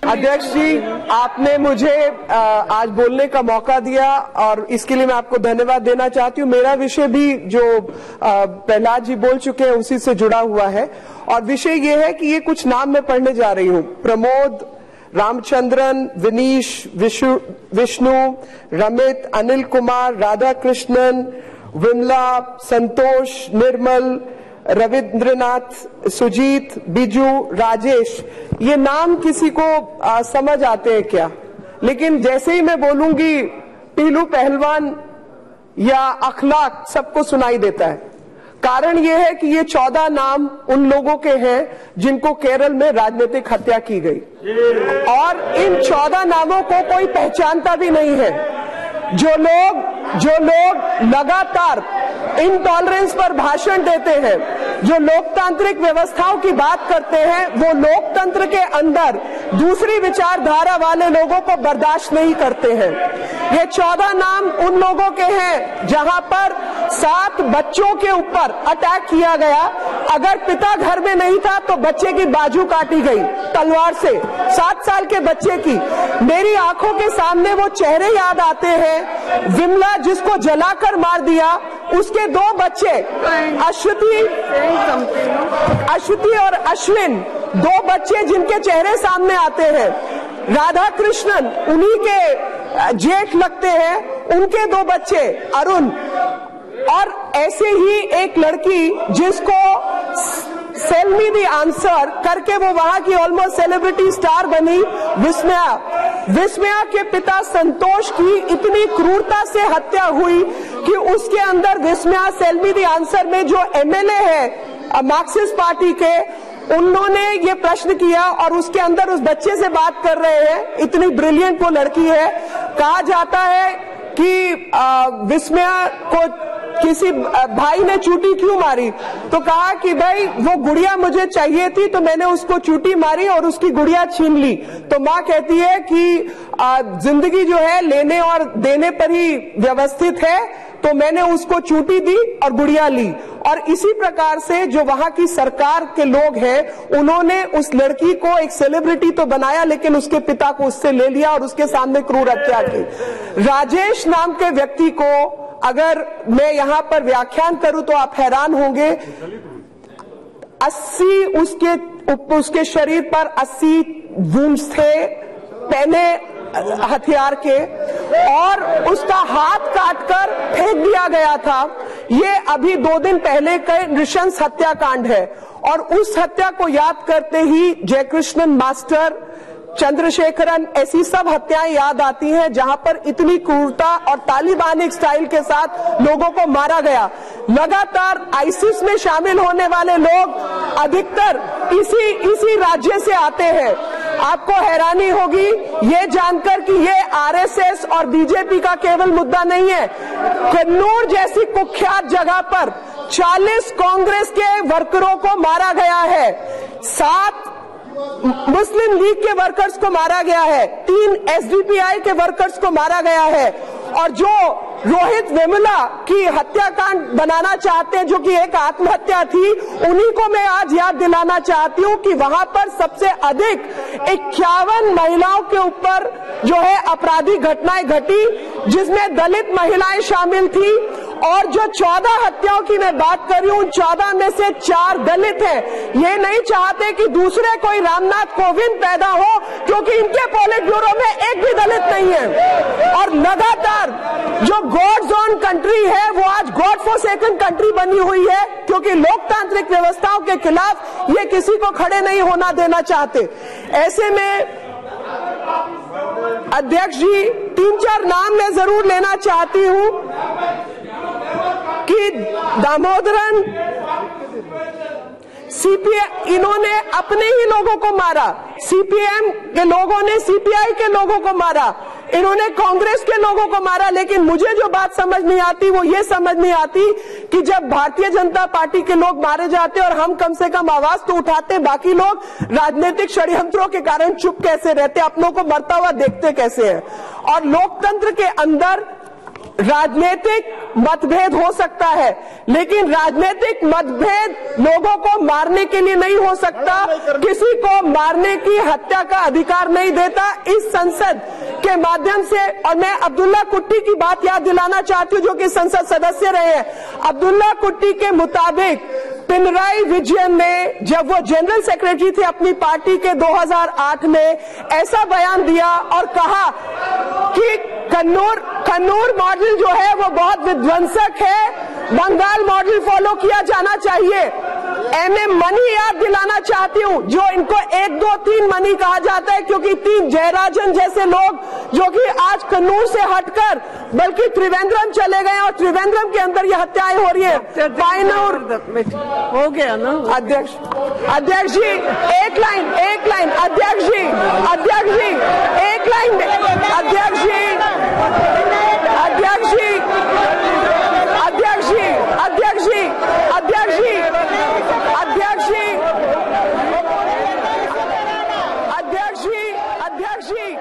अध्यक्ष जी, आपने मुझे आज बोलने का मौका दिया और इसके लिए मैं आपको धन्यवाद देना चाहती हूँ। मेरा विषय भी जो प्रहलाद जी बोल चुके हैं उसी से जुड़ा हुआ है और विषय ये है कि ये कुछ नाम मैं पढ़ने जा रही हूँ। प्रमोद, रामचंद्रन, विनीश, विष्णु, रमित, अनिल कुमार, राधा कृष्णन, विमला, संतोष, निर्मल, रविंद्रनाथ, सुजीत, बिजू, राजेश। ये नाम किसी को समझ आते हैं क्या? लेकिन जैसे ही मैं बोलूंगी पीलू पहलवान या अखलाक, सबको सुनाई देता है। कारण ये है कि ये 14 नाम उन लोगों के हैं जिनको केरल में राजनीतिक हत्या की गई और इन 14 नामों को कोई पहचानता भी नहीं है। जो लोग लगातार इंटॉलरेंस पर भाषण देते हैं, जो लोकतांत्रिक व्यवस्थाओं की बात करते हैं, वो लोकतंत्र के अंदर दूसरी विचारधारा वाले लोगों को बर्दाश्त नहीं करते हैं। ये 14 नाम उन लोगों के हैं जहां पर 7 बच्चों के ऊपर अटैक किया गया। अगर पिता घर में नहीं था तो बच्चे की बाजू काटी गई तलवार से, 7 साल के बच्चे की। मेरी आंखों के सामने वो चेहरे याद आते हैं। विमला जिसको जलाकर मार दिया, उसके 2 बच्चे अश्वती और अश्विन, 2 बच्चे जिनके चेहरे सामने आते हैं। राधा कृष्णन उन्हीं के जेठ लगते हैं, उनके 2 बच्चे अरुण। और ऐसे ही एक लड़की जिसको सेल मी द आंसर करके वो वहां की ऑलमोस्ट सेलिब्रिटी स्टार बनी, विस्मया के पिता संतोष की इतनी क्रूरता से हत्या हुई कि उसके अंदर विस्मया सेल मी द आंसर में जो एमएलए है मार्क्सिस्ट पार्टी के, उन्होंने ये प्रश्न किया और उसके अंदर उस बच्चे से बात कर रहे हैं। इतनी ब्रिलियंट वो लड़की है। कहा जाता है कि विस्मया को किसी भाई ने चूटी क्यों मारी, तो कहा कि भाई वो गुड़िया मुझे चाहिए थी तो मैंने उसको चूटी मारी और उसकी गुड़िया छीन ली। तो माँ कहती है कि जिंदगी जो है लेने और देने पर ही व्यवस्थित है, तो मैंने उसको चूटी दी और गुड़िया ली। और इसी प्रकार से जो वहां की सरकार के लोग हैं, उन्होंने उस लड़की को एक सेलिब्रिटी तो बनाया लेकिन उसके पिता को उससे ले लिया और उसके सामने क्रूर हत्या की। राजेश नाम के व्यक्ति को अगर मैं यहां पर व्याख्यान करूं तो आप हैरान होंगे। 80 उसके शरीर पर 80 वुंड्स थे पहने हथियार के और उसका हाथ काटकर फेंक दिया गया था। ये अभी 2 दिन पहले का नृशंस हत्याकांड है और उस हत्या को याद करते ही जयकृष्णन मास्टर, चंद्रशेखरन, ऐसी सब हत्याएं याद आती हैं जहां पर इतनी क्रूरता और तालिबानिक स्टाइल के साथ लोगों को मारा गया। लगातार आईसिस में शामिल होने वाले लोग अधिकतर इसी राज्य से आते हैं। आपको हैरानी होगी ये जानकर कि ये आरएसएस और बीजेपी का केवल मुद्दा नहीं है। कन्नूर जैसी कुख्यात जगह पर 40 कांग्रेस के वर्करों को मारा गया है, 7 मुस्लिम लीग के वर्कर्स को मारा गया है, 3 एसडीपीआई के वर्कर्स को मारा गया है। और जो रोहित वेमुला की हत्याकांड बनाना चाहते हैं, जो कि एक आत्महत्या थी, उन्हीं को मैं आज याद दिलाना चाहती हूं कि वहां पर सबसे अधिक 51 महिलाओं के ऊपर जो है आपराधिक घटनाएं घटी, जिसमें दलित महिलाएं शामिल थी। और जो 14 हत्याओं की मैं बात कर रही हूं, 14 में से 4 दलित हैं। ये नहीं चाहते कि दूसरे कोई रामनाथ कोविंद पैदा हो, क्योंकि इनके पोलिट ब्यूरो में एक भी दलित नहीं है। और लगातार जो गॉड जोन कंट्री है वो आज गॉड फॉरसेकन कंट्री बनी हुई है, क्योंकि लोकतांत्रिक व्यवस्थाओं के खिलाफ ये किसी को खड़े नहीं होना देना चाहते। ऐसे में अध्यक्ष जी, 3-4 नाम मैं जरूर लेना चाहती हूं कि दामोदरन, सीपीएम, इन्होंने अपने ही लोगों को मारा, सीपीएम के लोगों ने सीपीआई के लोगों को मारा, इन्होंने कांग्रेस के लोगों को मारा। लेकिन मुझे जो बात समझ नहीं आती वो ये समझ नहीं आती कि जब भारतीय जनता पार्टी के लोग मारे जाते और हम कम से कम आवाज तो उठाते, बाकी लोग राजनीतिक षड्यंत्रों के कारण चुप कैसे रहते, अपनों को मरता हुआ देखते कैसे हैं। और लोकतंत्र के अंदर राजनीतिक मतभेद हो सकता है, लेकिन राजनीतिक मतभेद लोगों को मारने के लिए नहीं हो सकता। किसी को मारने की, हत्या का अधिकार नहीं देता इस संसद के माध्यम से। और मैं अब्दुल्ला कुट्टी की बात याद दिलाना चाहती हूं, जो कि संसद सदस्य रहे हैं। अब्दुल्ला कुट्टी के मुताबिक पिनराई विजयन ने, जब वो जनरल सेक्रेटरी थे अपनी पार्टी के 2008 में, ऐसा बयान दिया और कहा कि कन्नूर मॉडल जो है वो बहुत विध्वंसक है, बंगाल मॉडल फॉलो किया जाना चाहिए। एमएम मनी याद दिलाना चाहती हूं, जो इनको 1, 2, 3 मनी कहा जाता है, क्योंकि 3 जयराजन जैसे लोग जो कि आज कन्नूर से हटकर बल्कि त्रिवेंद्रम चले गए और त्रिवेंद्रम के अंदर ये हत्याएं हो रही है। पायनूर हो गया ना अध्यक्ष जी, एक लाइन अध्यक्ष जी, एक लाइन अध्यक्ष जी, अध्यक्ष जी,